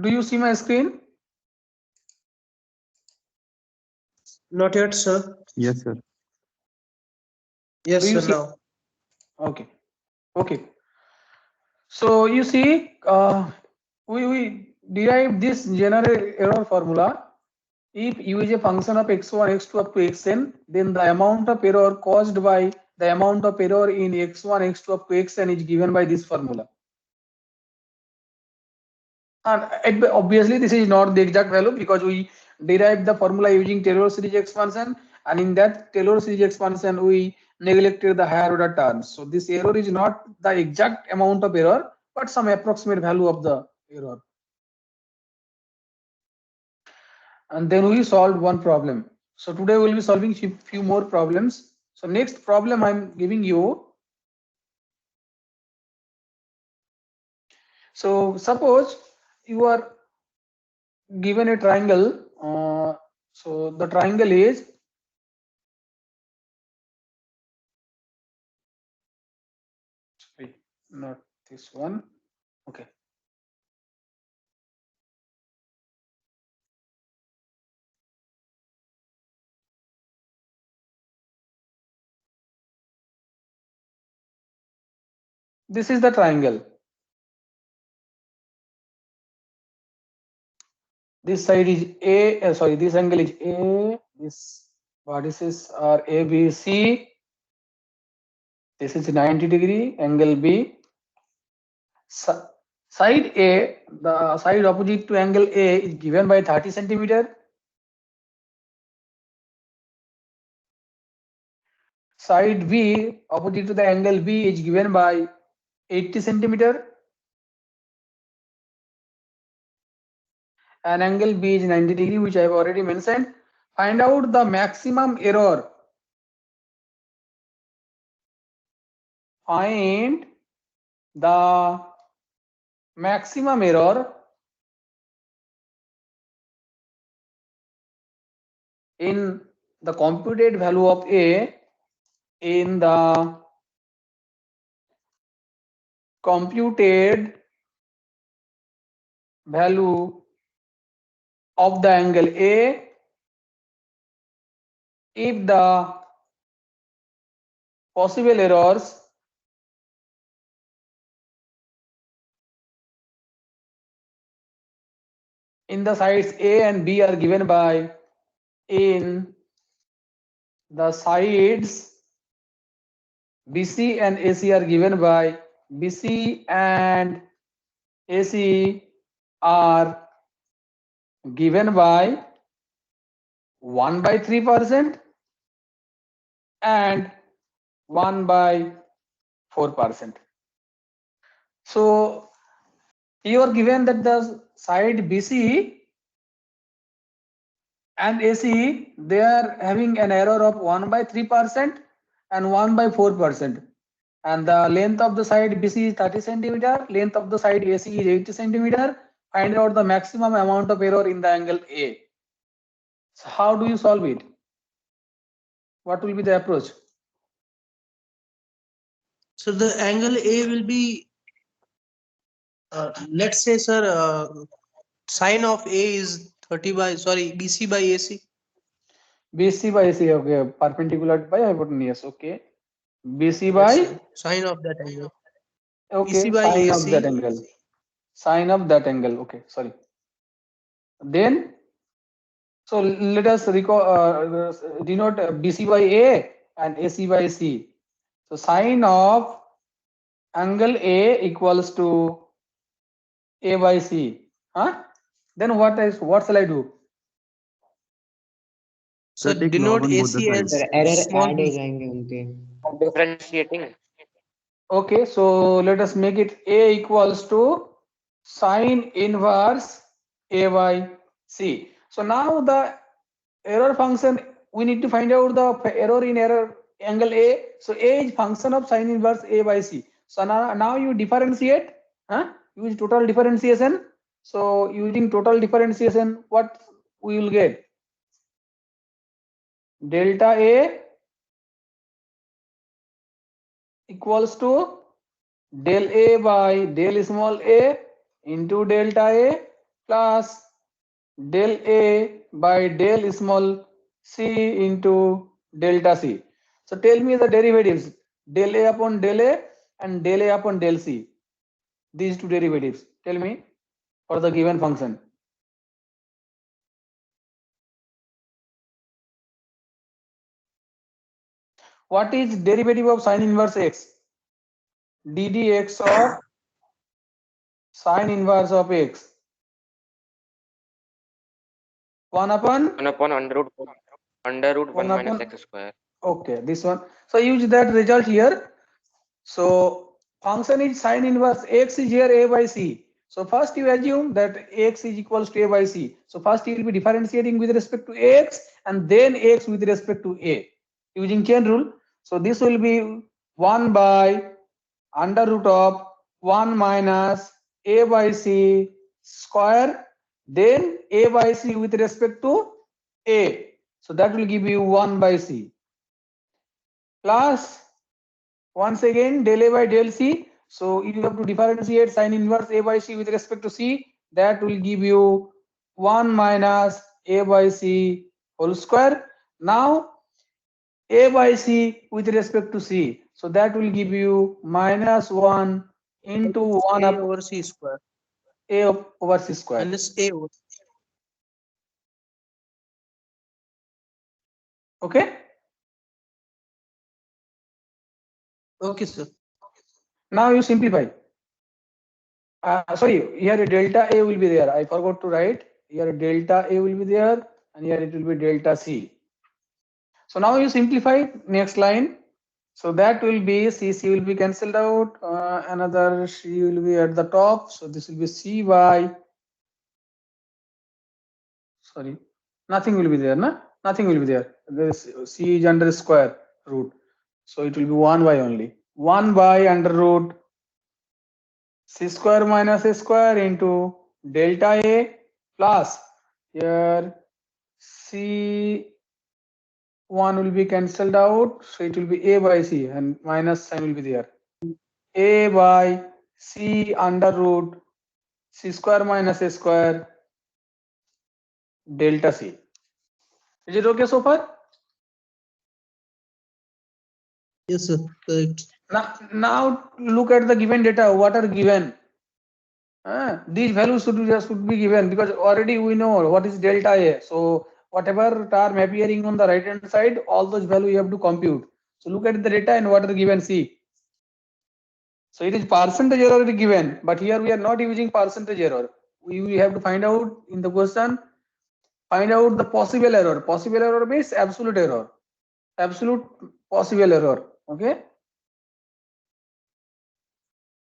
Do you see my screen? Not yet, sir. Yes, sir. Yes, Do you sir. see? Now. Okay. Okay. So you see, we derive this general error formula. If u is a function of x1, x2 up to xn, then the amount of error caused by the amount of error in x1, x2 up to xn is given by this formula. And obviously, this is not the exact value because we derived the formula using Taylor series expansion, and in that Taylor series expansion, we neglected the higher order terms. So this error is not the exact amount of error, but some approximate value of the error. And then we solved one problem. So today we'll be solving few more problems. So next problem I'm giving you. So suppose you are given a triangle. So the triangle is not this one. Okay. This is the triangle. This side is A, sorry, this angle is A, this vertices are A, B, C. This is 90 degree, angle B. Side A, the side opposite to angle A is given by 30 centimeter. Side B, opposite to the angle B, is given by 80 centimeter. And angle B is 90 degree, which I have already mentioned. Find out the maximum error. Find the maximum error in the computed value of A in the computed value of the angle A if the possible errors in the sides A and B are given by in the sides BC and AC are given by BC and AC are given by 1 by 3% and 1 by 4%. So you are given that the side BC and AC, they are having an error of 1 by 3% and 1 by 4%. And the length of the side BC is 30 centimeter, length of the side AC is 80 centimeter. Find out the maximum amount of error in the angle A. So how do you solve it? What will be the approach? So the angle A will be, let's say, sir, sine of A is 30 by, sorry, BC by AC. BC by AC, okay, perpendicular by hypotenuse, okay. BC Yes, by, sir. Sine of that angle. okay, BC by sine of that AC. angle. Sine of that angle, okay, sorry. Then, so let us denote BC by A and AC by C. So sine of angle A equals to A by C. Huh? Then what shall I do? So Sir, take log denote on both the AC sides. as sir error small add हो b. जाएंगे उनके Differentiating. Okay, so let us make it A equals to sine inverse A by C. So now the error function, we need to find out the error in error angle A. So A is function of sine inverse A by C. So now you differentiate, use total differentiation. So using total differentiation, what we will get? Delta A equals to del A by del small a into delta A plus del A by del small c into delta C. So tell me the derivatives, del A upon del A and del A upon del C. These two derivatives, tell me for the given function. What is derivative of sine inverse x? ddx of sine inverse of x. 1 upon 1 upon under root 1 minus upon, x square. okay, this one. So use that result here. So function is sine inverse x is here a by c. So first you assume that x is equals to a by c. So first you will be differentiating with respect to x and then x with respect to a using chain rule. So this will be 1 by under root of 1 minus a by c square, then a by c with respect to a. So that will give you 1 by c plus once again del a by del c. So you have to differentiate sine inverse a by c with respect to c. That will give you 1 minus a by c whole square. Now a by c with respect to c. So that will give you minus 1 into 1 A up over C square. a over c square. Minus A over. Okay. Okay, sir. Now you simplify. Sorry, here a delta a will be there. I forgot to write. Here a delta a will be there, and here it will be delta c. So now you simplify next line. So that will be c will be cancelled out. Another c will be at the top. So this will be c by. Sorry, nothing will be there, na? Nothing will be there. This c is under square root. So it will be 1 by only. 1 by under root c square minus a square into delta a plus here c 1 will be cancelled out, so it will be a by c and minus sign will be there. A by c under root c square minus a square delta c. Is it okay so far? Yes, sir. Correct. Now look at the given data. What are given? These values should be given because already we know what is delta A. So whatever term appearing on the right hand side, all those values you have to compute. So look at the data and what are given. See. So it is percentage error given, but here we are not using percentage error. We have to find out in the question, find out the possible error. Possible error means absolute error. Absolute possible error. Okay.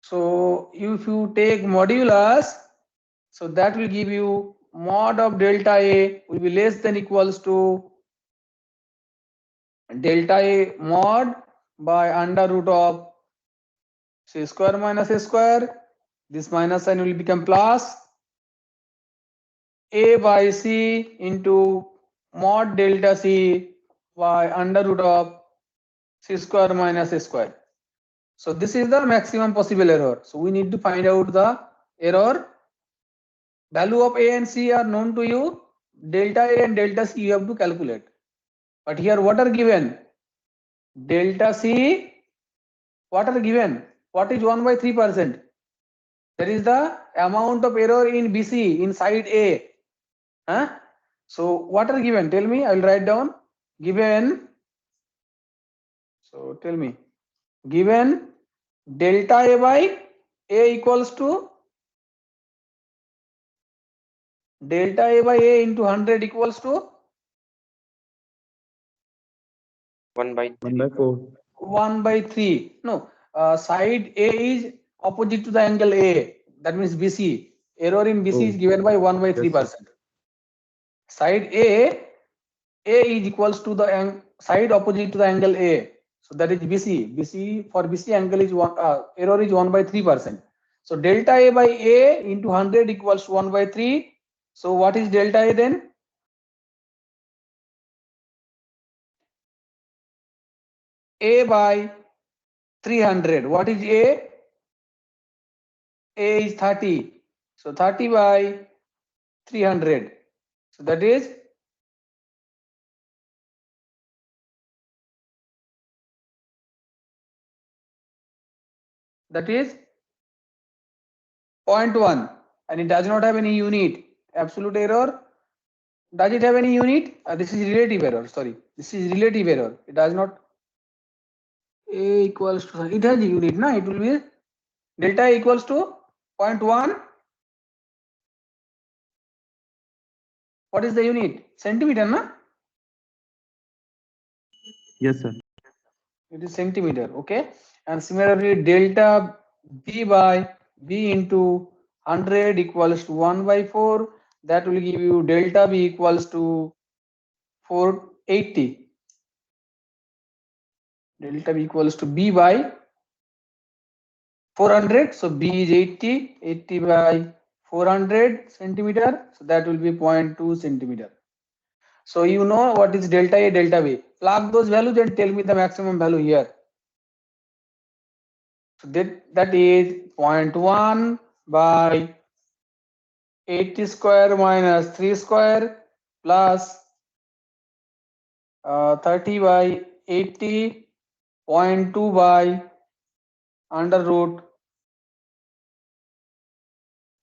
So if you take modulus, so that will give you mod of delta A will be less than equals to delta A mod by under root of c square minus a square. This minus sign will become plus a by c into mod delta c by under root of c square minus a square. So this is the maximum possible error. So we need to find out the error. Value of a and c are known to you. Delta a and delta c you have to calculate. But here what are given? Delta c, what are given? What is 1 by 3%? That is the amount of error in BC inside A. Huh? So what are given? Tell me, I will write down. Given, so tell me, given delta A by A equals to delta A by A into 100 equals to 1 by 1 by 4. 1 by 3. No, side A is opposite to the angle A. That means BC. Error in BC is Oh. given by 1 by Yes, 3%. Side A is equals to the side opposite to the angle A. So that is BC. BC for BC angle is error is 1 by 3%. So delta A by A into 100 equals 1 by 3. So what is delta A then? A by 300. What is A? A is 30. So 30 by 300. So that is that is 0.1, and it does not have any unit. Absolute error. Does it have any unit? This is relative error. Sorry, this is relative error. It does not. A equals to, it has a unit. No, it will be delta equals to 0.1. What is the unit? Centimeter, na? Yes, sir. It is centimeter. Okay. And similarly, delta b by b into 100 equals to 1 by 4. That will give you delta b equals to 480. Delta b equals to b by 400. So b is 80. 80 by 400 centimeter. So that will be 0.2 centimeter. So you know what is delta A, delta B. Plug those values and tell me the maximum value here. So that is 0.1 by 80 square minus 3 square plus 30 by 80, 0.2 by under root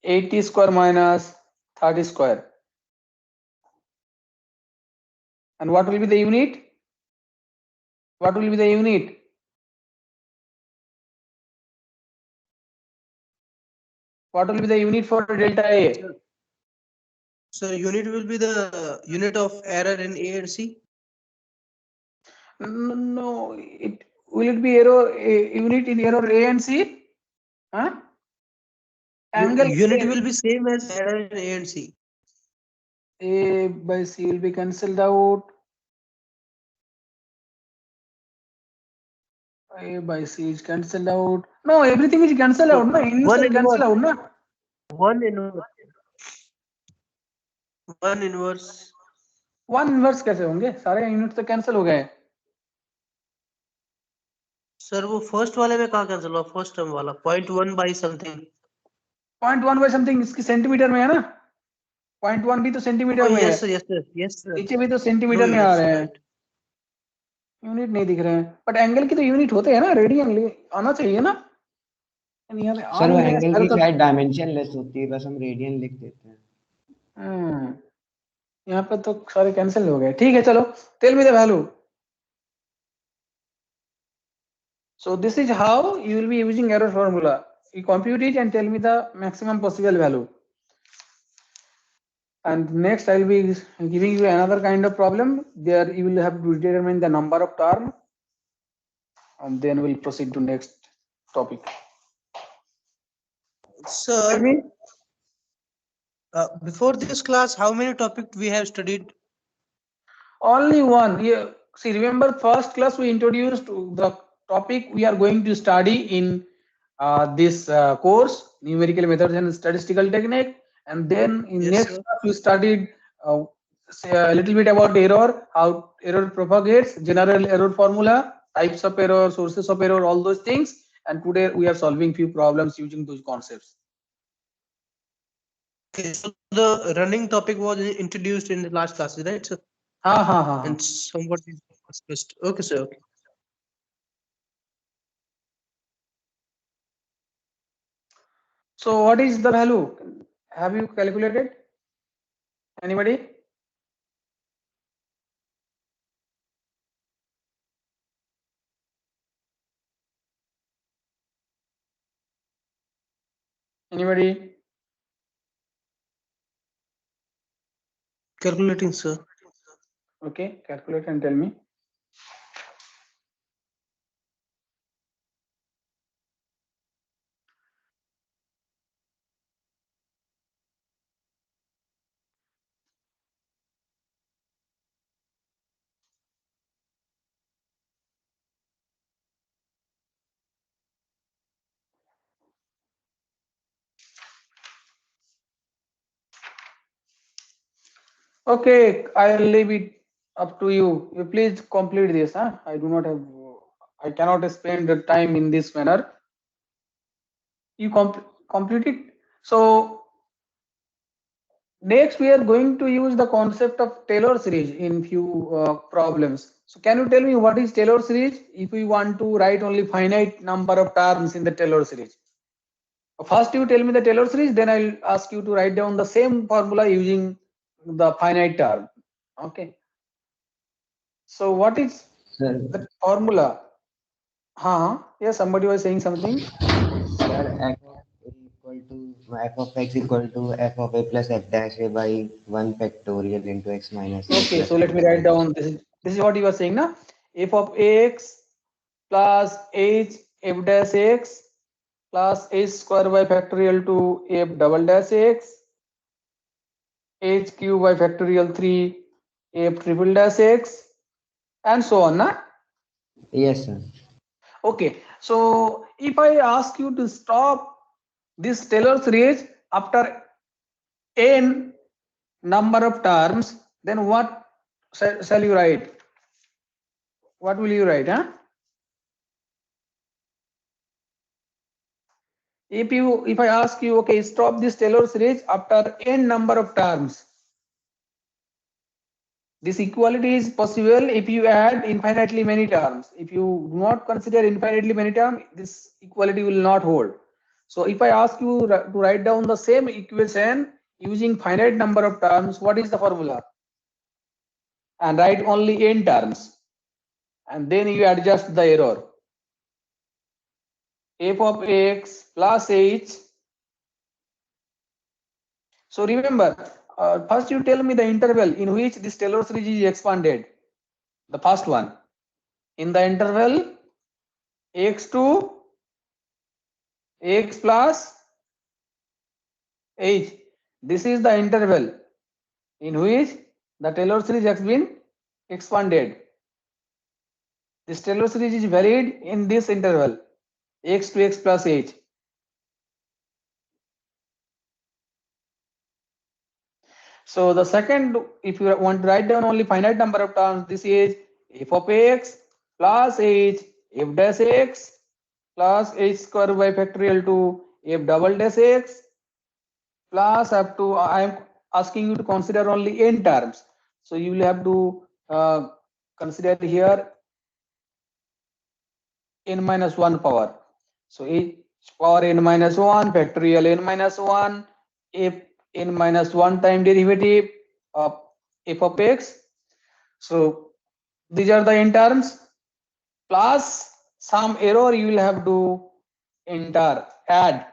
80 square minus 30 square. And what will be the unit? What will be the unit? What will be the unit for delta A? So unit will be the unit of error in A and C. No, it will it be error unit in error A and C? Huh? Angle Unit A, will be same as error in A and C. A by C will be cancelled out. A by C is cancelled out. No, everything is cancelled out. No, units One are cancelled inverse. out. No. One inverse. One inverse. One inverse कैसे होंगे? सारे unit तो cancel हो गए. Sir वो first वाले में कहाँ कैंसिल हुआ? फर्स्ट टर्म वाला 0.1 by something. 0.1 by something इसकी सेंटीमीटर में है ना? 0.1 भी तो सेंटीमीटर में है. Yes sir, yes sir, yes sir. नीचे भी तो सेंटीमीटर में आ रहे हैं. यूनिट नहीं दिख रहे हैं. बट एंगल की तो यूनिट होते हैं ना. रेडियन आना चाहिए ना. यहाँ पे सर वो एंगल की शायद डायमेंशन लेस होती है, बस हम रेडियन लिख देते हैं. यहाँ पे तो सारे कैंसिल हो गए. ठीक है, चलो. Tell me the value. So this is how you will be using error formula. You compute it and tell me the maximum possible value. And next I will be giving you another kind of problem. There you will have to determine the number of term, and then we'll proceed to next topic. Sir, Tell me. before this class, how many topics we have studied? Only one. Yeah. See, remember first class we introduced the topic we are going to study in this course, numerical methods and statistical technique. And then in Yes, next sir. class we studied a little bit about error, how error propagates, general error formula, types of error, sources of error, all those things. And today we are solving few problems using those concepts. Okay, so the running topic was introduced in the last classes, right? So, and somewhat discussed. Okay, sir. Okay. So what is the value? Have you calculated? Anybody? Anybody? Calculating, sir. Okay, calculate and tell me. Okay, I'll leave it up to you. You please complete this. Huh? I cannot spend the time in this manner. You complete it. So Next, we are going to use the concept of Taylor series in few problems. So can you tell me what is Taylor series if we want to write only finite number of terms in the Taylor series? First, you tell me the Taylor series, then I'll ask you to write down the same formula using the finite term. Okay. So what is Sir, the formula? Yes, somebody was saying something. sir, f of x equal to f of a plus f dash a by 1 factorial into x minus a Okay, plus so let x me write minus. down this is what you were saying now. F of x plus h f dash x plus h square by factorial to f double dash x h cube by factorial 3 f triple dash x and so on. Na? Yes, sir. Okay, so if I ask you to stop this Taylor series after n number of terms, then what shall you write? What will you write? If I ask you, okay, stop this Taylor series after n number of terms, this equality is possible if you add infinitely many terms. If you do not consider infinitely many terms, this equality will not hold. So if I ask you to write down the same equation using finite number of terms, what is the formula? And write only n terms, and then you adjust the error. F of x plus h. So remember, first you tell me the interval in which this Taylor series is expanded. The first one. In the interval x to x plus h. This is the interval in which the Taylor series has been expanded. This Taylor series is valid in this interval x to x plus h. So the second, if you want to write down only finite number of terms, this is f of x plus h f dash x plus h square by factorial to f double dash x plus up to, I am asking you to consider only n terms. So you will have to consider here n minus 1 power. So h power n minus 1 factorial n minus 1 f n minus 1 time derivative of f of x. So these are the n terms plus some error you will have to enter, add.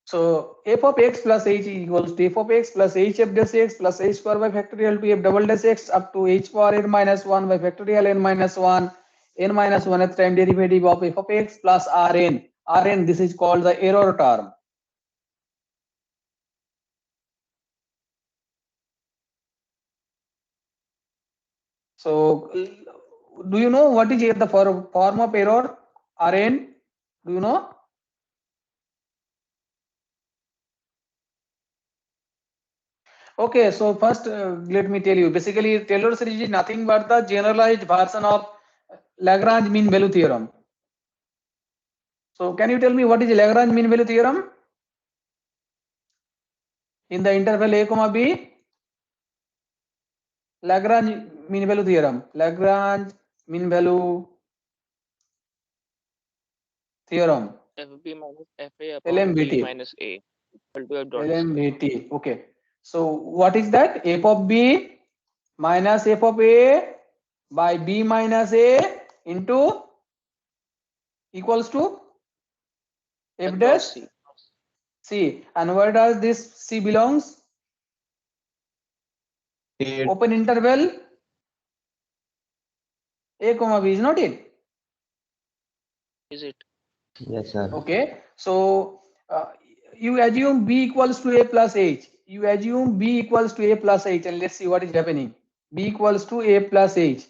So f of x plus h equals to f of x plus h f dash x plus h square by factorial to f double dash x up to h power n minus 1 by factorial n minus 1 n minus 1th time derivative of f of x plus rn. Rn, this is called the error term. So do you know what is the form of error? Rn, do you know? Okay, so first let me tell you, basically Taylor series is nothing but the generalized version of Lagrange mean value theorem. So can you tell me what is Lagrange mean value theorem? In the interval a comma b, Lagrange mean value theorem. Lagrange mean value theorem. FB minus FA upon B LMVT. minus A equal to F dot C. LMVT. Okay. So what is that? F of b minus f of a by b minus a into equals to f F dot dash C. c. And where does this c belongs? Open interval a comma b, is not it? Is it? Yes, sir. Okay. So you assume b equals to a plus h. You assume b equals to a plus h, and let's see what is happening. B equals to a plus h.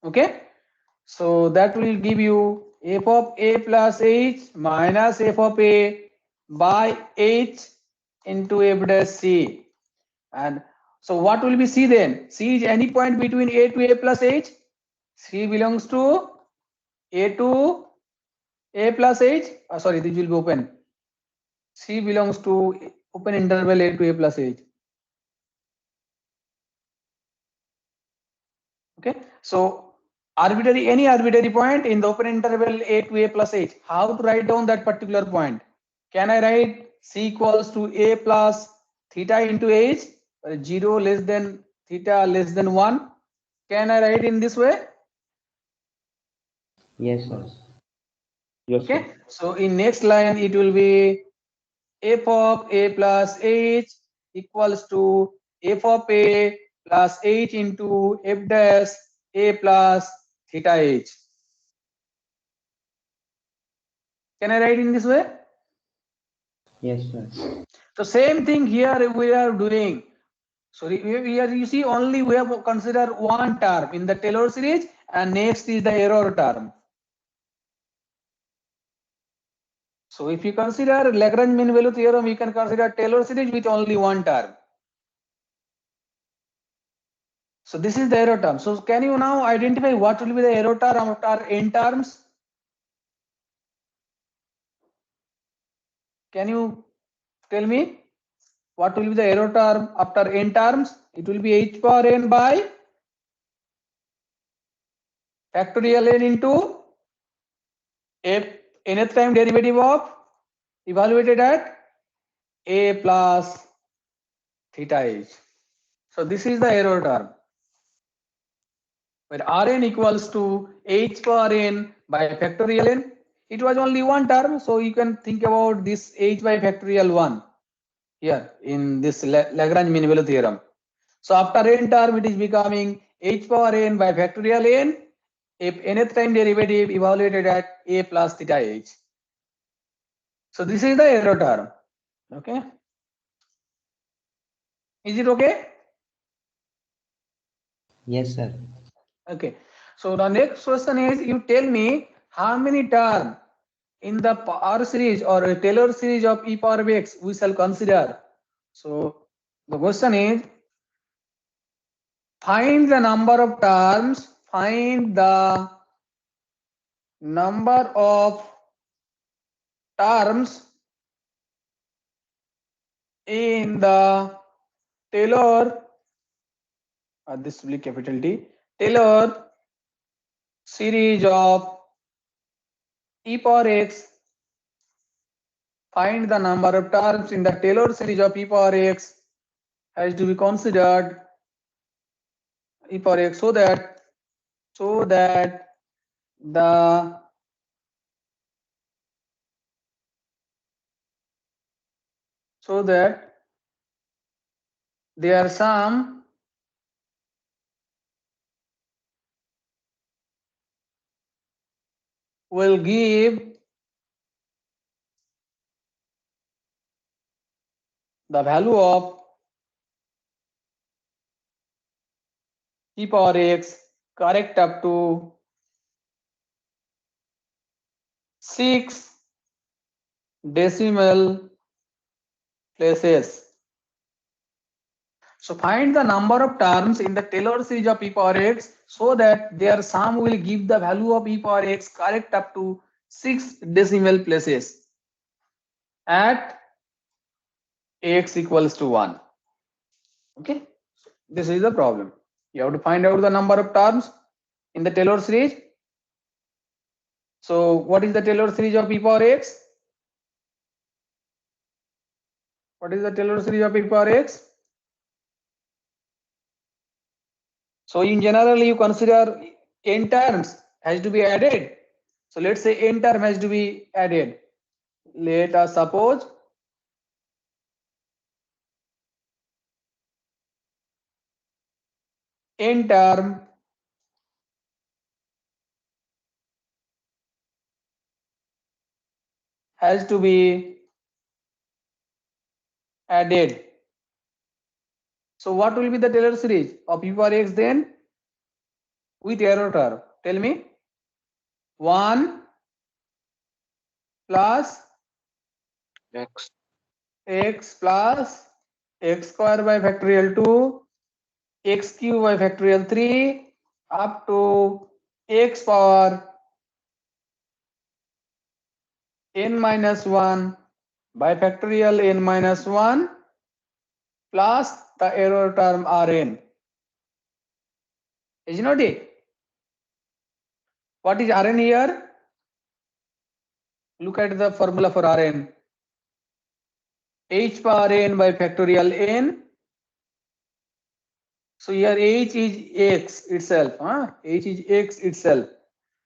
Okay. So that will give you f of a plus h minus f of a by h into f dash c. And so what will be c then? C is any point between a to a plus h. C belongs to A to A plus H. Sorry, this will be open. C belongs to open interval A to A plus H. Okay, so any arbitrary point in the open interval A to A plus H. How to write down that particular point? Can I write C equals to A plus theta into H, 0 less than theta less than 1? Can I write in this way? Yes, sir. Okay, so in next line it will be f of A plus H equals to f of A plus H into f dash A plus theta H. Can I write in this way? Yes, sir. So same thing here we are doing. So here you see only we have considered one term in the Taylor series, and next is the error term. So if you consider Lagrange mean value theorem, you can consider Taylor series with only one term. So this is the error term. So can you now identify what will be the error term after n terms? Can you tell me what will be the error term after n terms? It will be h power n by factorial n into f nth time derivative of evaluated at a plus theta h. So this is the error term, where Rn equals to h power n by factorial n. It was only one term, so you can think about this h by factorial 1 here in this Lagrange mean value theorem. So after n term, it is becoming h power n by factorial n if nth time derivative evaluated at a plus theta h. So this is the error term. Okay, is it okay? Yes, sir. Okay, so the next question is, you tell me how many terms in the R series or a Taylor series of e power x we shall consider. So the question is, find the number of terms, find the number of terms in the Taylor, this will be capital T, Taylor series of e power x. Find the number of terms in the Taylor series of e power x has to be considered e power x, so that the their sum will give the value of e power x correct up to 6 decimal places. So find the number of terms in the Taylor series of e power x so that their sum will give the value of e power x correct up to 6 decimal places at x equals to 1. Okay, this is the problem. You have to find out the number of terms in the Taylor series. So what is the Taylor series of e power x? What is the Taylor series of e power x? So in general, you consider n terms has to be added. So let's say n term has to be added. Let us suppose n term has to be added. So what will be the Taylor series of e power x then with error term? Tell me. 1 plus x plus x square by factorial 2, x cube by factorial 3 up to x power n minus 1 by factorial n minus 1 plus the error term Rn. Is not it? What is Rn here? Look at the formula for Rn. H power n by factorial n. So here H is x itself. H is x itself.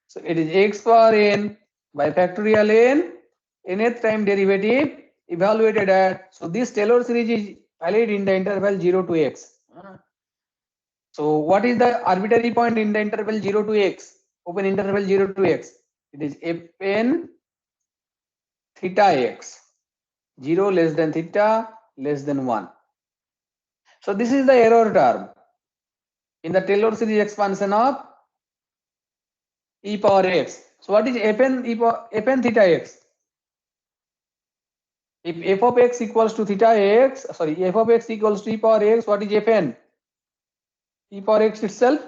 So it is x power n by factorial n, nth time derivative evaluated at. So this Taylor series is valid in the interval 0 to x. So what is the arbitrary point in the interval 0 to x? Open interval 0 to x. It is fn theta x. 0 less than theta less than 1. So this is the error term in the Taylor series expansion of e power x. So what is fn theta x? If f of x equals to theta x, sorry, f of x equals to e power x, what is fn? E power x itself.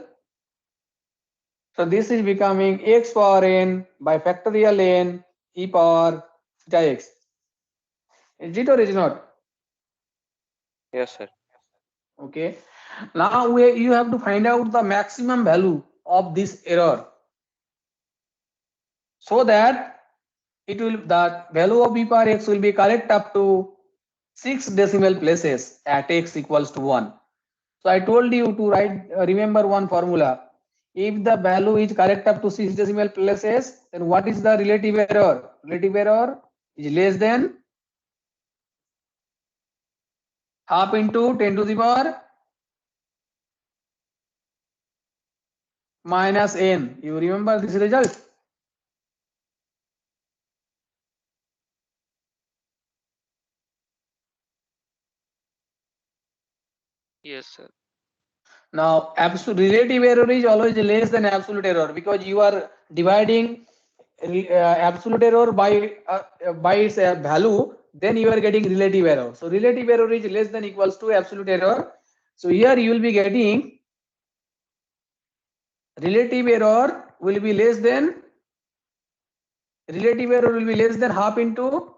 So this is becoming x power n by factorial n e power theta x. Is it or is not? Yes, sir. Okay. Now you have to find out the maximum value of this error, so that the value of e power x will be correct up to 6 decimal places at x equals to 1. So I told you to write, remember one formula. If the value is correct up to 6 decimal places, then what is the relative error? Relative error is less than half into 10 to the power minus n. You remember this result? Yes, sir. Now, absolute relative error is always less than absolute error, because you are dividing absolute error by its value, then you are getting relative error. So relative error is less than equals to absolute error. So here you will be getting relative error will be less than half into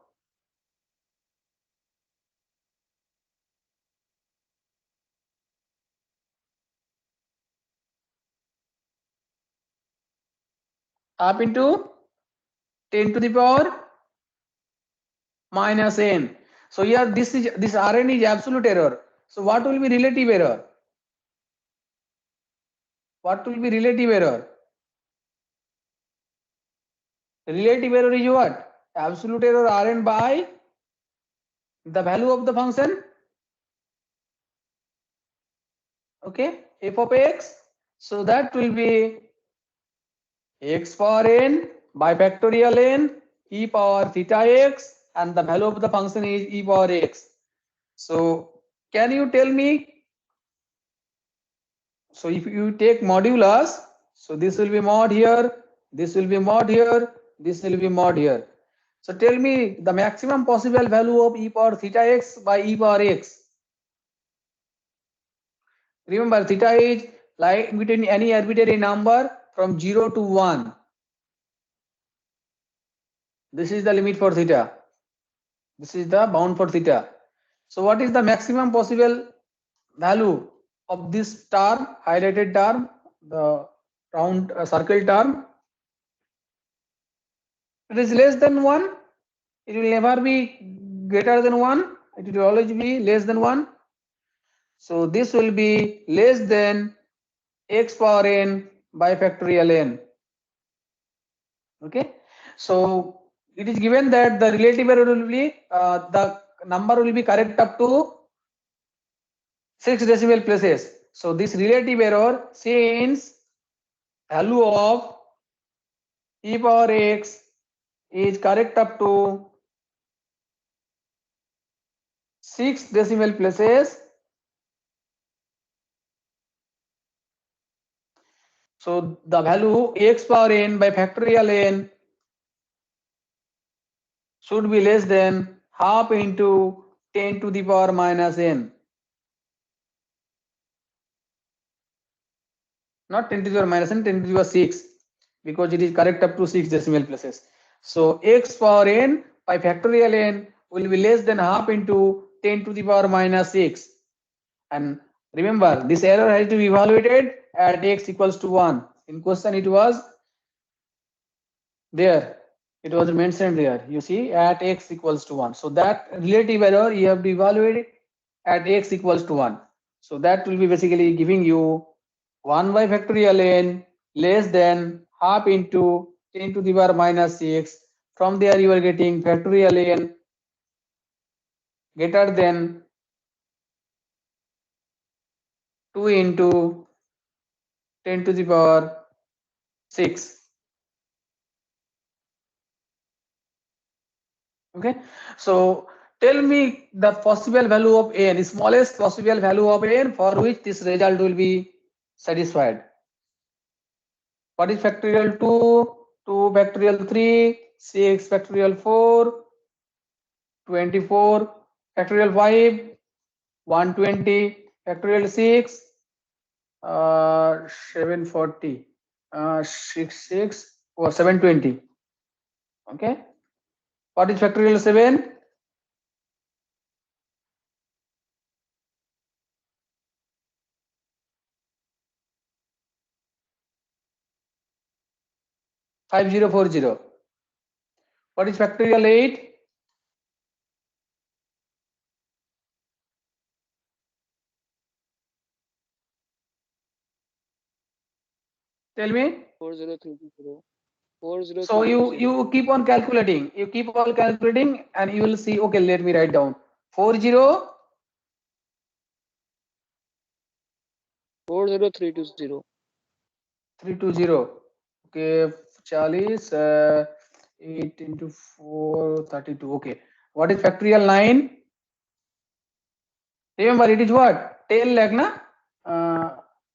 half into 10 to the power minus n. So here this Rn is absolute error. So what will be relative error? What will be relative error? Relative error is what? Absolute error Rn by the value of the function. Okay, f of x. So that will be x power n by factorial n e power theta x, and the value of the function is e power x. So can you tell me? So if you take modulus, so this will be mod here, this will be mod here, this will be mod here. So tell me the maximum possible value of e power theta x by e power x. Remember, theta is like between any arbitrary number from 0 to 1. This is the limit for theta. This is the bound for theta. So what is the maximum possible value of this term, highlighted term, the round circle term? It is less than 1. It will never be greater than 1. It will always be less than 1. So this will be less than x power n by factorial n. Okay. So it is given that the relative error will be the number will be correct up to 6 decimal places. So this relative error, since value of e power x is correct up to 6 decimal places, so the value x power n by factorial n should be less than half into 10 to the power minus n. Not 10 to the power minus n, 10 to the power 6, because it is correct up to 6 decimal places. So x power n by factorial n will be less than half into 10 to the power minus 6. And remember, this error has to be evaluated at x equals to 1. In question it was there. It was mentioned there. You see, at x equals to 1. So that relative error you have to evaluate it at x equals to 1. So that will be basically giving you 1 by factorial n less than half into 10 to the power minus 6. From there you are getting factorial n greater than 2 into 10 to the power 6. Okay, so tell me the possible value of n, smallest possible value of n for which this result will be satisfied. What is factorial 2, 2 factorial 3, 6 factorial 4, 24 factorial 5, 120 factorial 6, 740, 6 or 720. Okay, what is factorial 7? Five zero four zero. What is factorial 8? Tell me. 4030. So 4030. you keep on calculating. You keep on calculating, and you will see. Okay, let me write down 40 40320. 320. Okay, 40, 8 into 4, 32. Okay, what is factorial 9? Remember, it is what? 10 lakh, na?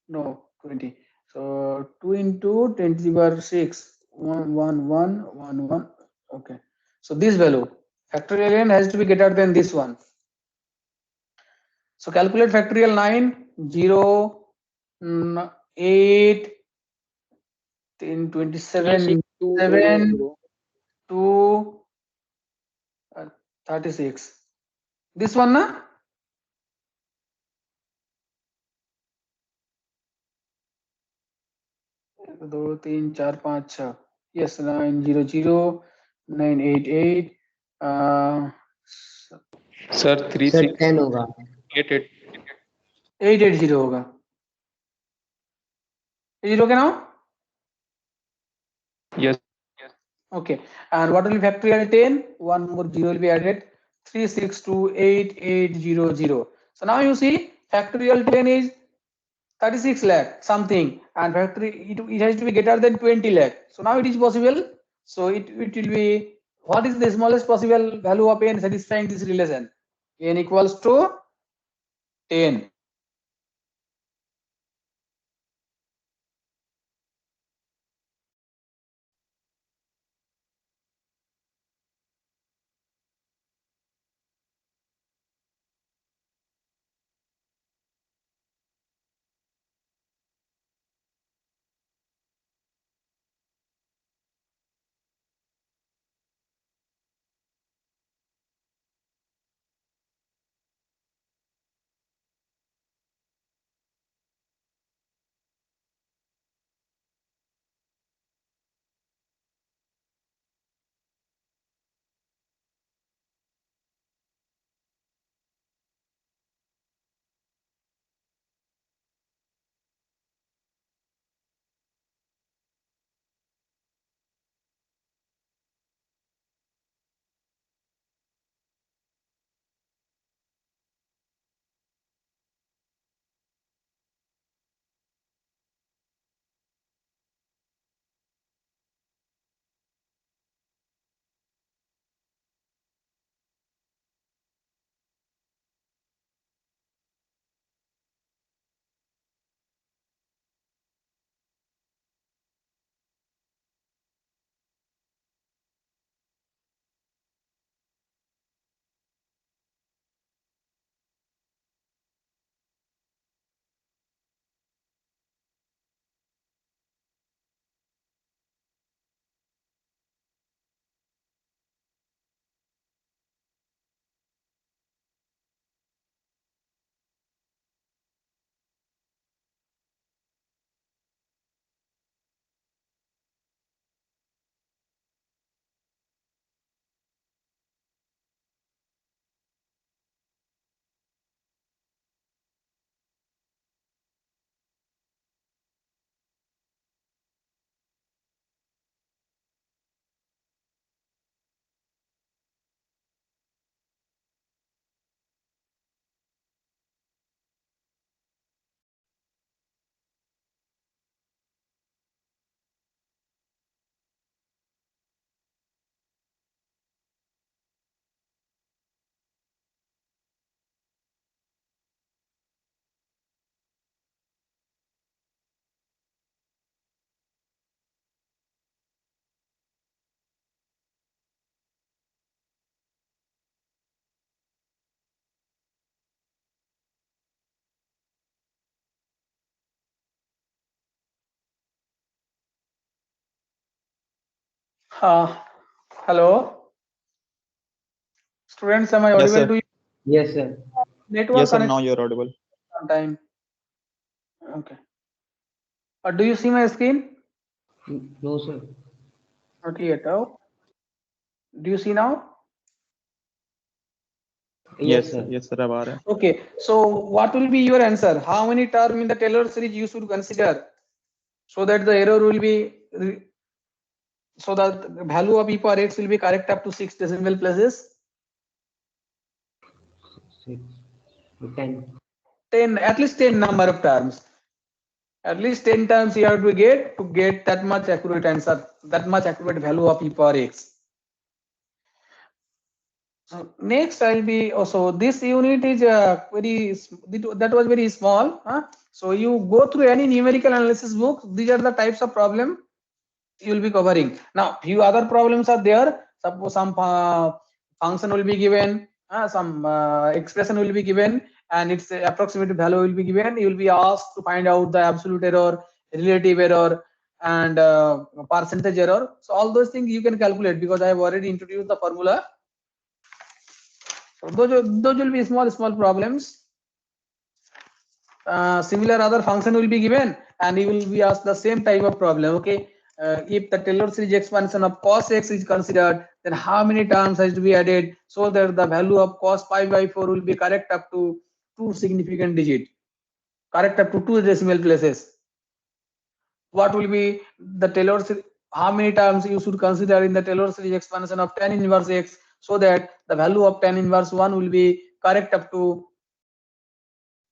No, 20. So 2 into 10 to the power 6. 1, 1, 1, 1, 1. Okay. So this value, factorial n has to be greater than this one. So calculate factorial 9, 0, 8, 10, 27, 7, 2, 36. This one, na? दो तीन चार पाँच छः yes 900 988 Sir, sir 10 होगा 3688. 880 होगा 80 के now Yes. okay and what will be factorial 10 one more zero will be added 3628800 so now you see factorial 10 is 36 lakh something and factory it has to be greater than 20 lakh so now it is possible so it will be what is the smallest possible value of n satisfying this relation n equals to 10 Hello, students, am I Yes, audible sir. to you? Yes, sir. Network Yes, sir. connection Now you're audible. sometime. Okay. Do you see my screen? No, sir. Not yet. Oh, do you see now? Yes, Yes, sir. yes, sir. अब आ रहा है. Okay. So what will be your answer? How many term in the Taylor series you should consider so that the error will be so that the value of e power x will be correct up to 6 decimal places? 6, 10. 10, at least 10 number of terms. At least 10 terms you have to get that much accurate answer, that much accurate value of e power x. So next I'll be also this unit is that was very small. So you go through any numerical analysis book. These are the types of problem you will be covering. Now few other problems are there. Suppose some function will be given, some expression will be given, and its approximate value will be given. You will be asked to find out the absolute error, relative error, and percentage error. So all those things you can calculate because I have already introduced the formula. So those will be small problems. Similar other function will be given, and you will be asked the same type of problem. Okay, if the Taylor series expansion of cos x is considered, then how many terms has to be added so that the value of cos pi by 4 will be correct up to 2 significant digit, correct up to 2 decimal places. What will be the Taylor series? How many terms you should consider in the Taylor series expansion of tan inverse x so that the value of tan inverse 1 will be correct up to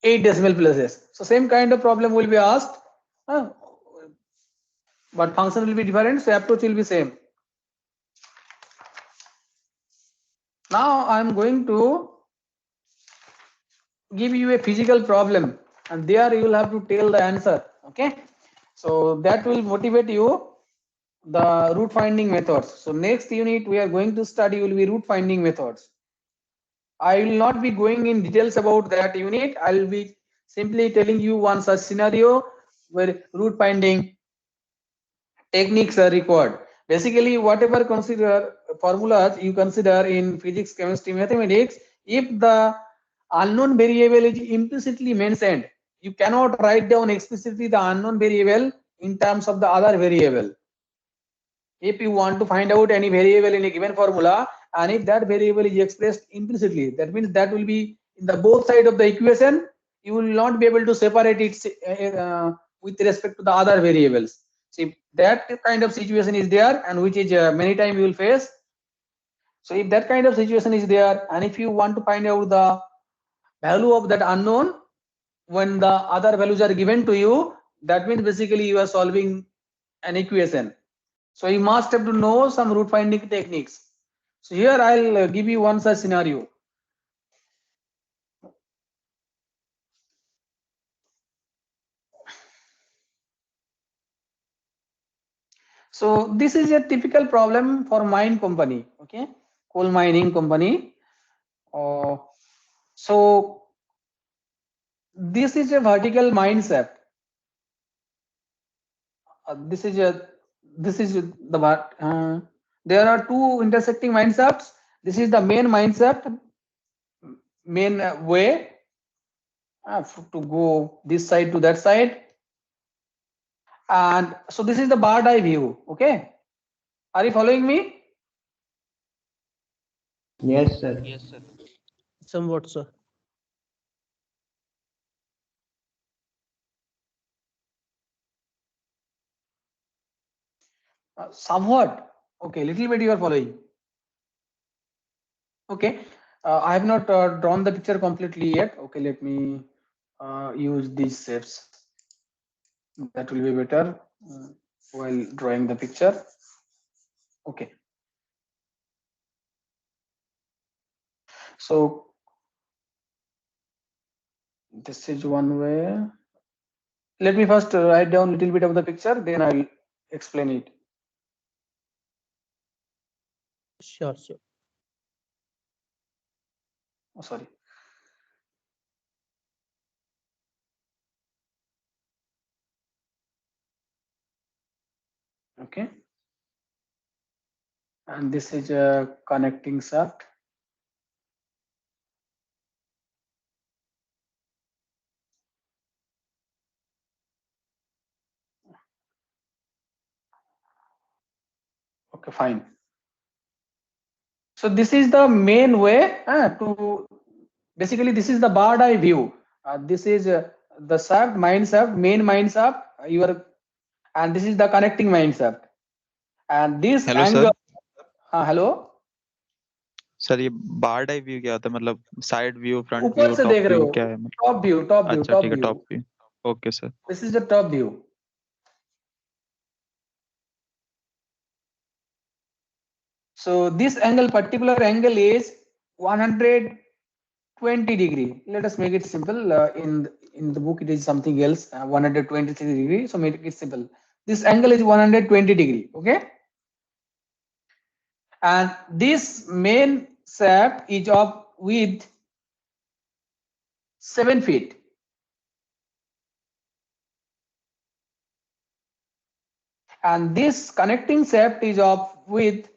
8 decimal places. So same kind of problem will be asked, but function will be different, so approach will be same. Now I am going to give you a physical problem, and there you will have to tell the answer. Okay, so that will motivate you the root finding methods. So next unit we are going to study will be root finding methods. I will not be going in details about that unit. I will be simply telling you one such scenario where root finding techniques are required. Basically, whatever consider formulas you consider in physics, chemistry, mathematics, if the unknown variable is implicitly mentioned, you cannot write down explicitly the unknown variable in terms of the other variable. If you want to find out any variable in a given formula, and if that variable is expressed implicitly, that means that will be in the both side of the equation. You will not be able to separate it with respect to the other variables. See, that kind of situation is there, and which is many times you will face. So if that kind of situation is there, and if you want to find out the value of that unknown when the other values are given to you, that means basically you are solving an equation. So you must have to know some root finding techniques. So here I'll give you one such scenario. So this is a typical problem for mine company, okay, coal mining company. So this is a vertical mine shaft. This is the there are two intersecting mine shafts. This is the main mine shaft, main way to go this side to that side, and so this is the bird eye view. Okay, are you following me? Yes, sir. Somewhat, sir. Somewhat. Okay, little bit you are following. Okay, I have not drawn the picture completely yet. Okay, let me use these shapes. That will be better while drawing the picture. Okay. So this is one way. Let me first write down a little bit of the picture, then I'll explain it. Sure, sure. Oh, sorry. Okay. and this is a connecting shaft. Okay, fine. So this is the main way to basically this is the bird eye view. This is the shaft, mine shaft, main mine shaft, and this is the connecting mine shaft. And this hello angle. Sir hello sir ये board eye view क्या होता है मतलब side view front ऊपर view से top देख रहे view हो, क्या है मतलब टॉप व्यू, टॉप व्यू, अच्छा टॉप ठीक है view. Top view okay sir This is the top view. So this angle, particular angle is 120 degree. Let us make it simple. In the book, it is something else, 123 degree. So make it simple. This angle is 120 degree. Okay. And this main shaft is of width 7 feet. And this connecting shaft is of width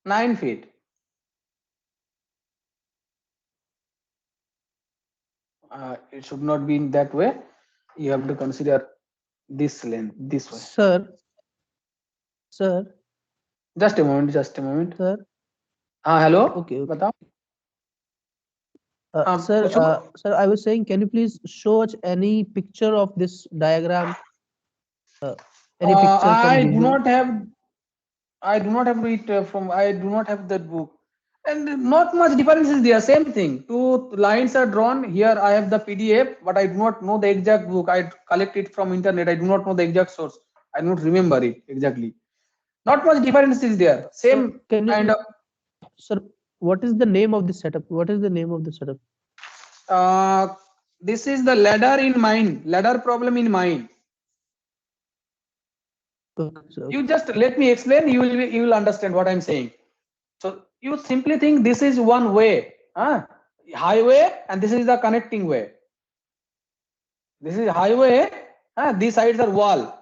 9 feet. It should not be in that way. You have to consider this length this way. Sir. Just a moment. Sir. Hello. Okay. Batao. Sir, I was saying, can you please show us any picture of this diagram? Any picture? I do not have it from. I do not have that book, and not much difference is there. Same thing. Two lines are drawn here. I have the PDF, but I do not know the exact book. I collect it from internet. I do not know the exact source. I do not remember it exactly. Not much difference is there. Same kind of. Sir, what is the name of the setup? This is the ladder in mine. Ladder problem in mine. You just let me explain. You will understand what I'm saying. So you simply think this is one way, highway, and this is the connecting way. This is highway. These sides are wall.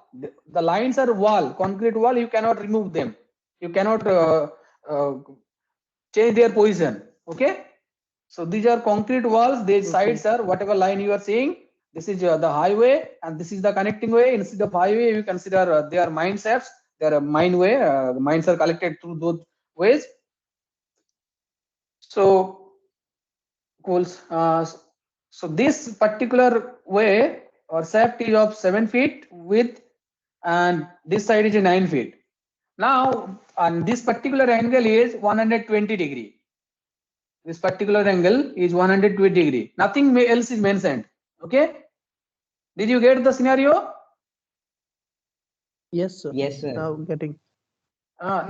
The lines are wall, concrete wall. You cannot remove them. You cannot change their position. Okay. So these are concrete walls. These sides are whatever line you are seeing. This is the highway, and this is the connecting way. Instead of highway, you consider they are mine shafts. They are mine way. Mines are collected through those ways. So, so this particular way or shaft is of 7 feet width, and this side is 9 feet. Now, and this particular angle is 120 degree. This particular angle is 120 degree. Nothing else is mentioned. Okay. Did you get the scenario? Yes, sir. Yes, sir. Now getting.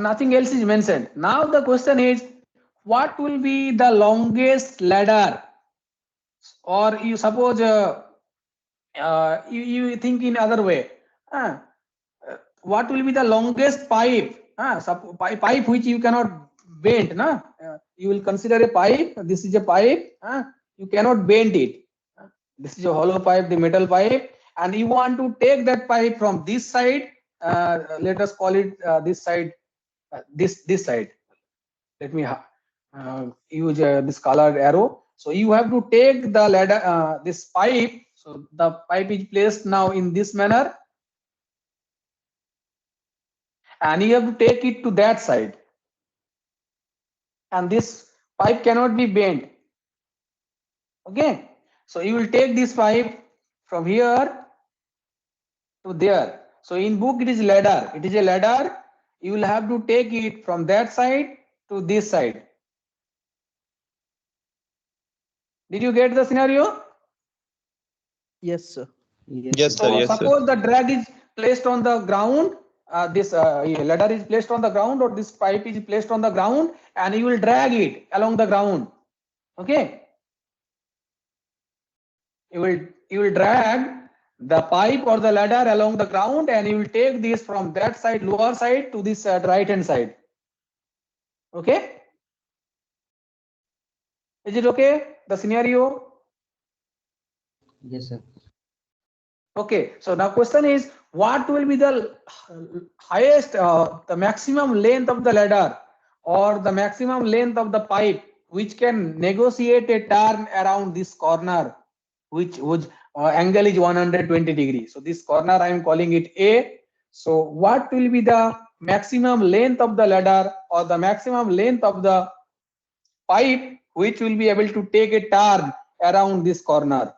Nothing else is mentioned. Now the question is, what will be the longest ladder? Or you suppose you think in other way. What will be the longest pipe? Pipe which you cannot bend. You will consider a pipe. This is a pipe. You cannot bend it. This is a hollow pipe, the metal pipe, and you want to take that pipe from this side. Let us call it this side. This side. Let me use this colored arrow. So you have to take the ladder, this pipe. So the pipe is placed now in this manner, and you have to take it to that side. And this pipe cannot be bent. Okay. So you will take this pipe from here to there. So in book it is ladder. It is a ladder. You will have to take it from that side to this side. Did you get the scenario? Yes, sir. yes So sir yes suppose sir the drag is placed on the ground. This ladder is placed on the ground, or this pipe is placed on the ground, and you will drag it along the ground. Okay. You will drag the pipe or the ladder along the ground, and you will take this from that side, lower side, to this right hand side. Okay. Is it okay? The scenario? Yes, sir. Okay. So now question is, what will be the highest, the maximum length of the ladder or the maximum length of the pipe which can negotiate a turn around this corner, which angle is 120 degrees. So this corner I am calling it A. So what will be the maximum length of the ladder or the maximum length of the pipe which will be able to take a turn around this corner?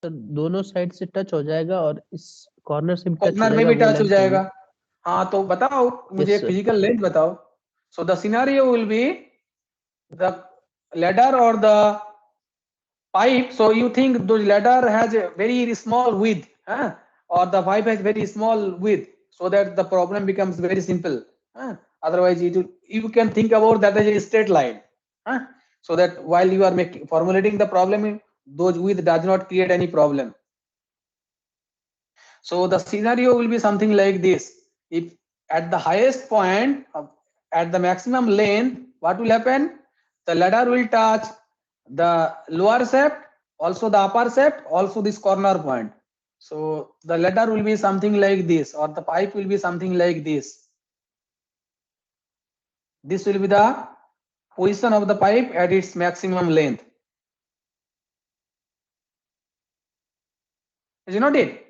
तो दोनों side से touch हो जाएगा और इस corner से भी touch हो कॉर्नर में जाएगा, भी वो टच हो length जाएगा. होगी. हाँ तो बताओ मुझे sir. फिजिकल लेंथ बताओ. So the scenario will be the ladder or the pipe. So you think the ladder has a very small width, or the pipe has very small width, so that the problem becomes very simple. Otherwise, you can think about that as a straight line. So that while you are formulating the problem, those width does not create any problem. So the scenario will be something like this. If at the highest point, at the maximum length, what will happen? The ladder will touch the lower shaft, also the upper shaft, also this corner point. So the ladder will be something like this, or the pipe will be something like this. This will be the position of the pipe at its maximum length. Is it not it?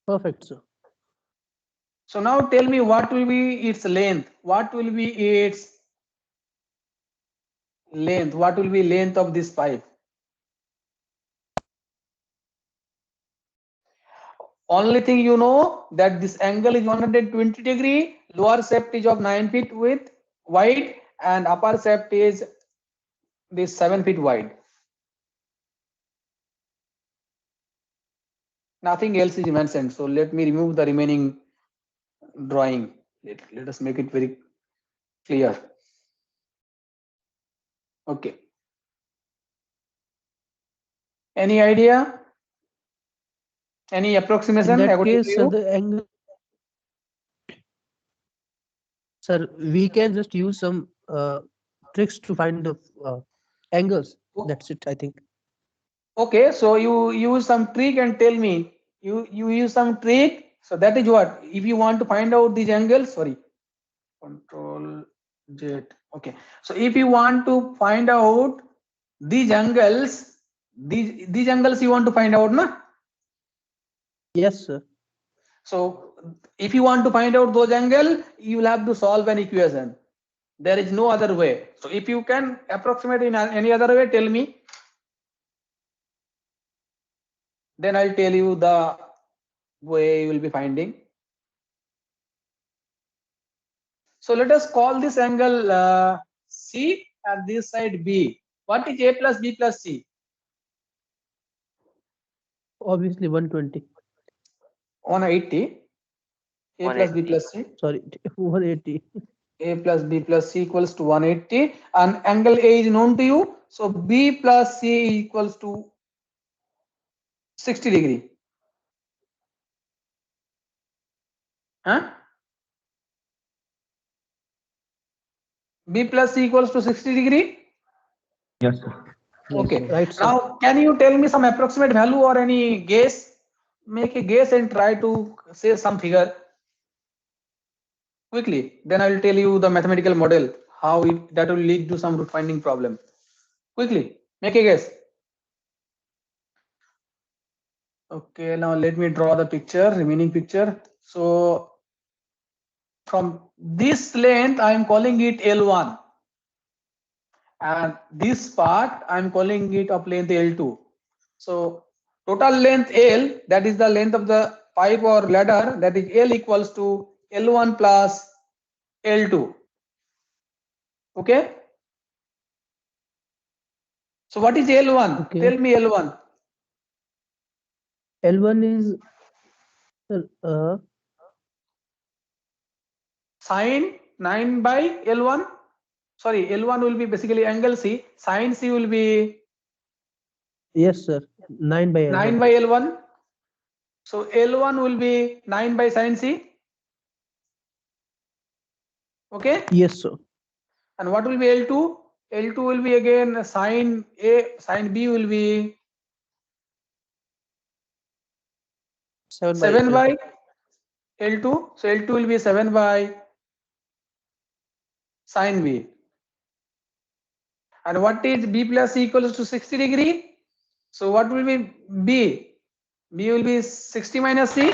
Perfect, sir. So now tell me what will be its length? What will be its length? What will be length of this pipe? Only thing you know that this angle is 120 degree, lower shaft is of 9 feet width wide, and upper shaft is this 7 feet wide. Nothing else is mentioned. So let me remove the remaining drawing. Let us make it very clear. Okay. Any idea? Any approximation? In that according to case, you? the angle, sir, we can just use some tricks to find the angles. That's it, I think. Okay, so you use some trick and tell me. You use some trick. So that is what. If you want to find out these angles, sorry. Control Z. Okay. So if you want to find out these angles, these angles you want to find out, na? Yes, sir. So if you want to find out those angles, you will have to solve an equation. There is no other way. So if you can approximate in any other way, tell me. Then I'll tell you the way you will be finding. So let us call this angle C and this side B. What is A plus B plus C? Obviously 120. 180. A plus B plus C. Sorry, 180. A plus B plus C equals to 180, and angle A is known to you. So B plus C equals to 60 degree. Huh? B plus C equals to 60 degree. Yes, sir. Okay. Right, sir. Now, can you tell me some approximate value or any guess? Make a guess and try to say some figure quickly. Then I will tell you the mathematical model, how that will lead to some root finding problem. Quickly, make a guess. Okay, now let me draw the picture, remaining picture. So from this length, I am calling it L1. And this part, I am calling it of length L2. So total length L, that is the length of the pipe or ladder, that is L equals to L1 plus L2. Okay. So what is L1? Okay. Tell me L1. L1 is Sine 9 by L1. Sorry, L1 will be basically angle C. Sine C will be yes, sir. 9 by L1. 9 by L1. So L1 will be 9 by sine C. Okay. Yes, sir. And what will be L2? L2 will be again sine A, sine B will be 7 by L2. So L2 will be 7 by sine B. And what is B plus C equals to 60 degree? So what will be B? B will be 60 minus C.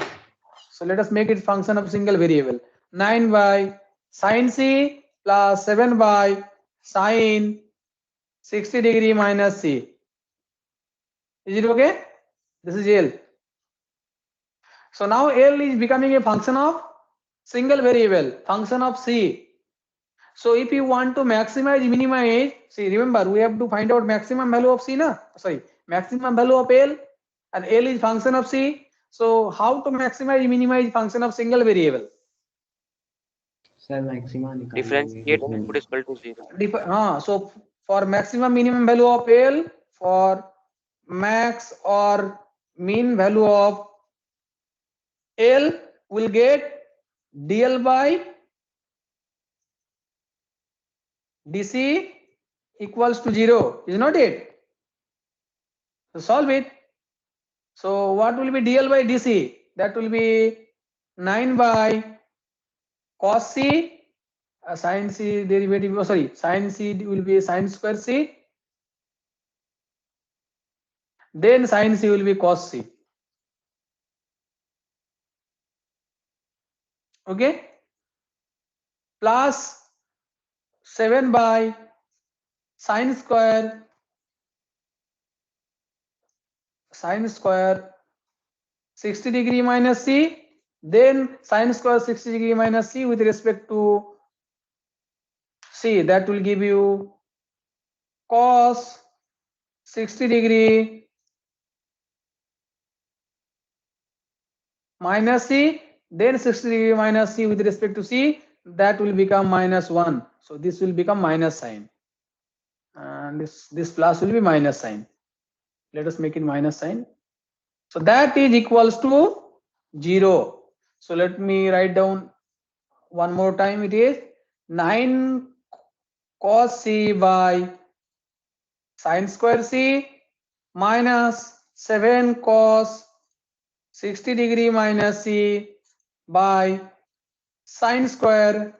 So let us make it function of single variable. 9 by sine C plus 7 by sine 60 degree minus C. Is it okay? This is L. So now L is becoming a function of single variable, function of C. So if you want to maximize, minimize, see, remember we have to find out maximum value of C, na? Sorry, maximum value of L, and L is function of C. So how to maximize, minimize function of single variable? Sir, maximum Differentiate input is equal to 0. So for maximum minimum value of L, for max or mean value of L, will get dl by dc equals to 0, is not it? So solve it. So what will be dl by dc? That will be 9 by cos c, sin c derivative, oh sorry, sin c will be sin square c, then sin c will be cos c. Okay, plus 7 by sine square 60 degree minus c, then sine square 60 degree minus c with respect to c, that will give you cos 60 degree minus c, then 60 degree minus c with respect to c, that will become minus 1. So this will become minus sign, and this plus will be minus sign. Let us make it minus sign. So that is equals to 0. So let me write down one more time. It is 9 cos c by sine square c minus 7 cos 60 degree minus c by sine square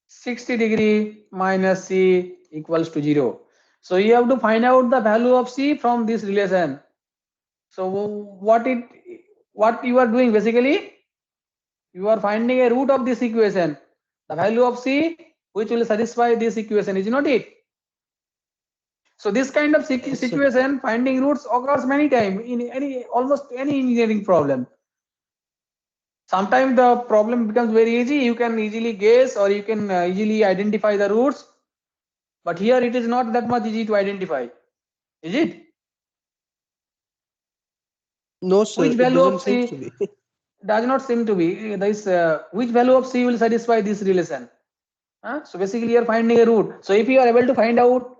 60 degree minus c equals to 0. So you have to find out the value of c from this relation. So what you are doing basically, you are finding a root of this equation, the value of c which will satisfy this equation, is not it? So this kind of situation, finding roots, occurs many times in almost any engineering problem. Sometimes the problem becomes very easy, you can easily guess or you can easily identify the roots, but here it is not that much easy to identify, is it? No, sir. Which It value doesn't of seem c to be. does not seem to be this? Which value of c will satisfy this relation? So basically you are finding a root. So if you are able to find out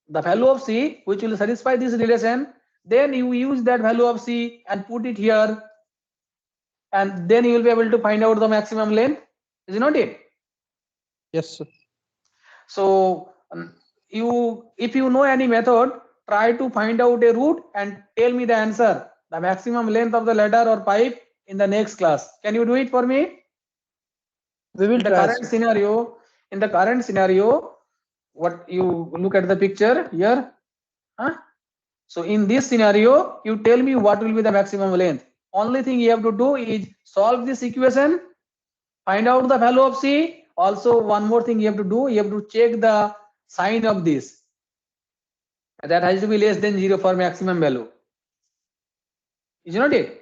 the value of c which will satisfy this relation, then you use that value of c and put it here, and then you will be able to find out the maximum length, is not it? Yes, sir. So if you know any method, try to find out a root and tell me the answer, the maximum length of the ladder or pipe, in the next class. Can you do it for me? We will In the try, current sir. scenario, what you look at the picture here, so in this scenario you tell me what will be the maximum length. Only thing you have to do is solve this equation, find out the value of c. Also one more thing you have to do, you have to check the sign of this, that has to be less than 0 for maximum value, is not it?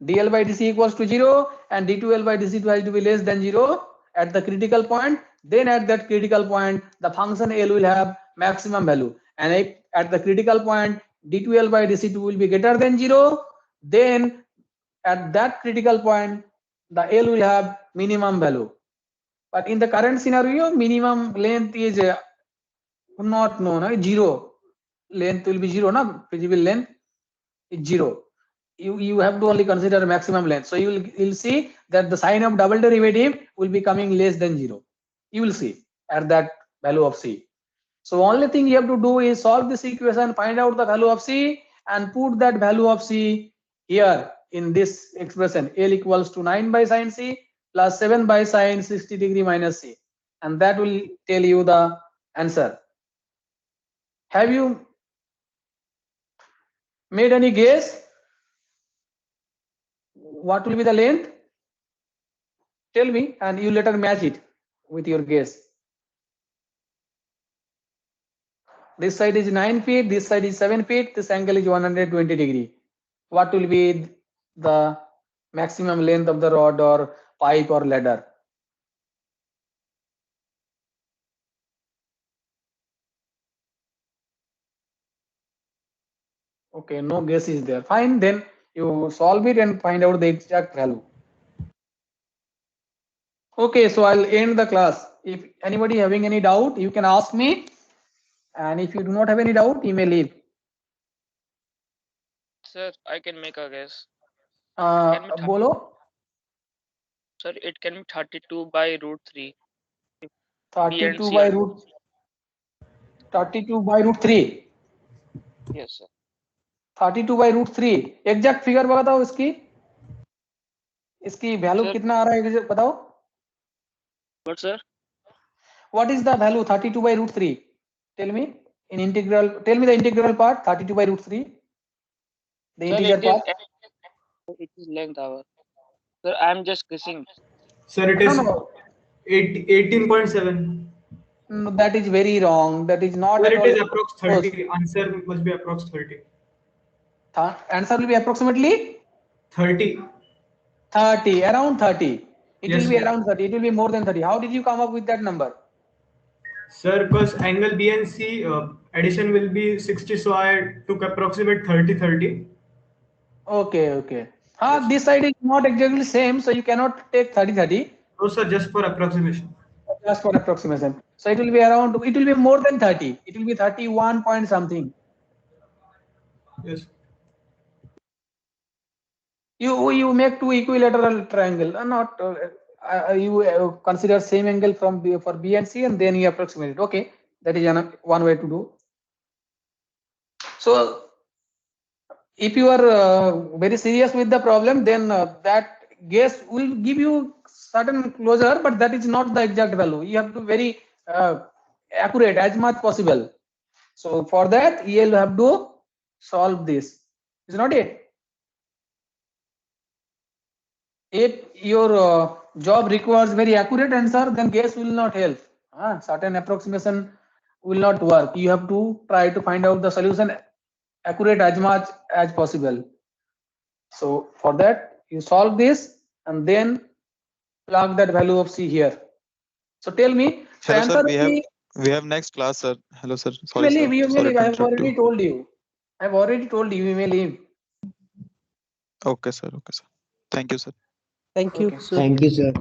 dl by dc equals to 0 and d2l by dc2 has to be less than 0 at the critical point. Then at that critical point the function L will have maximum value, and if at the critical point d2l by dc2 will be greater than 0, then at that critical point the L will have minimum value. But in the current scenario, minimum length is not known, 0. Length will be 0, feasible length is 0. You have to only consider maximum length. So you'll see that the sign of double derivative will be coming less than 0. You will see at that value of c. So only thing you have to do is solve this equation, find out the value of c and put that value of c here in this expression. L equals to 9 by sine C plus 7 by sine 60 degree minus C, and that will tell you the answer. Have you made any guess? What will be the length? Tell me, and you later match it with your guess. This side is 9 feet, this side is 7 feet, this angle is 120 degree. What will be the maximum length of the rod or pipe or ladder? Okay, no guess is there. Fine, then you solve it and find out the exact value. Okay, so I'll end the class. If anybody having any doubt, you can ask me. And if you do not have any doubt, you may leave. Sir, I can make a guess. Bolo? Sir, it can be 32 by root 3. 32 by root 3. Yes, sir. 32 by root 3. Exact figure बताओ इसकी value कितना आ रहा है बताओ. What, sir? What is the value 32 by root 3? Tell me in integral. Tell me the integral part 32 by root 3. The Sir, integer part. It is length hour. Sir, I am just guessing. Sir, it is 18.7. No, that is very wrong. That is not. Sir, it is approx 30. Answer must be approx 30. Answer will be approximately 30. 30, around 30. It Yes, will be sir. around 30. It will be more than 30. How did you come up with that number? Sir, because angle B and C addition will be 60, so I took approximate 30. Okay. This side is not exactly same, so you cannot take 30. No, sir, just for approximation. Just for approximation. So it will be around. It will be more than 30. It will be 31 point something. Yes. You make two equilateral triangle, not you consider same angle from for B and C, and then you approximate it. Okay, that is one way to do. So if you are very serious with the problem, then that guess will give you certain closure, but that is not the exact value. You have to be very accurate as much possible. So for that, you will have to solve this. Is not it? If your job requires very accurate answer, then guess will not help. Certain approximation will not work. You have to try to find out the solution accurate as much as possible. So for that, you solve this and then plug that value of C here. So tell me. Hello, sir. We have next class, sir. Hello, sir. Sorry, you may leave. Sorry to I have interrupt already you. told you. I have already told you. You may leave. Okay, sir. Thank you, sir. Thank you. Okay. Sir. Thank you, sir.